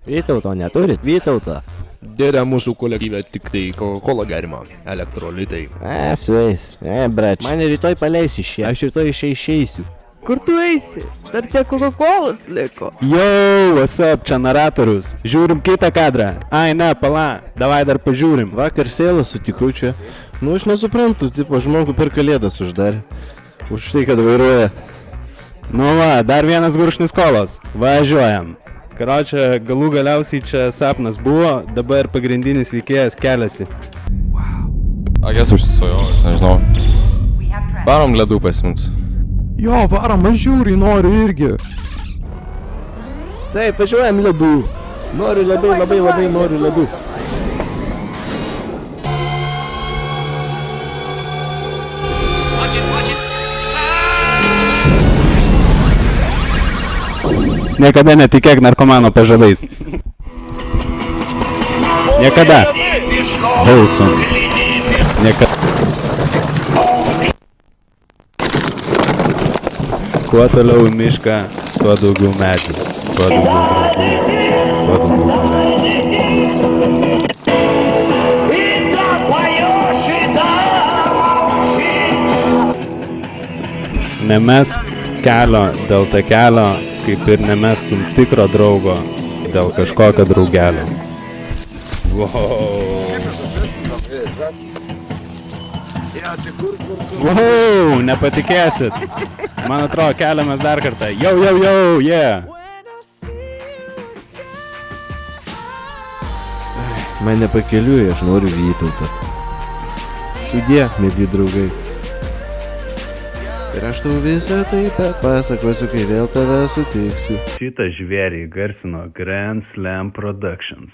Vytauto neturit? Vytauto. Dėdė mūsų kolektyve tik tai Coca-Cola gerima, elektrolitai. Sveis. Brač. Mane rytoj paleis iš čia. Aš rytoj išeisiu. Kur tu eisi? Dar tiek Coca-Colas liko. Jau, what's up, čia naratorius. Žiūrim kitą kadrą. Ai, ne, pala, davai dar pažiūrim. Vakar sėlą sutikau čia. Nu, aš nesuprantu, tipo, žmogų per kalėdas uždarė. Už tai, kad vairuoja. Nu va, dar vienas gurkšnis kolos. Važiuojam. Karočią, galų galiausiai čia sapnas buvo, dabar pagrindinis veikėjas keliasi. Akės užsisvajau, aš nežinau. Varom ledų pasimt. Jo, varom, aš žiūri, noriu irgi. Taip, važiuojam ledų. Noriu ledų, labai noriu ledų. Niekada netikėk narkomano pažadais. Niekada. Holson. Niekada. Kuo toliau į mišką, tuo daugiau medžių. Tuo daugiau draugų. Tuo daugiau gyvenimo. Nemesk kelio dėl takelio, kaip ir nemestum tikro draugo dėl kažkokio draugelio. Wow, nepatikėsit. Man atrodo, keliamės dar kartą. Jau, yeah. Man nepakeliui, aš noriu Vytautą. Sudie, mėly draugai. Ir aš tau visą tai papasakosiu, kai vėl tave sutiksiu. Šitą žvėrį garsino Grand Slam Productions.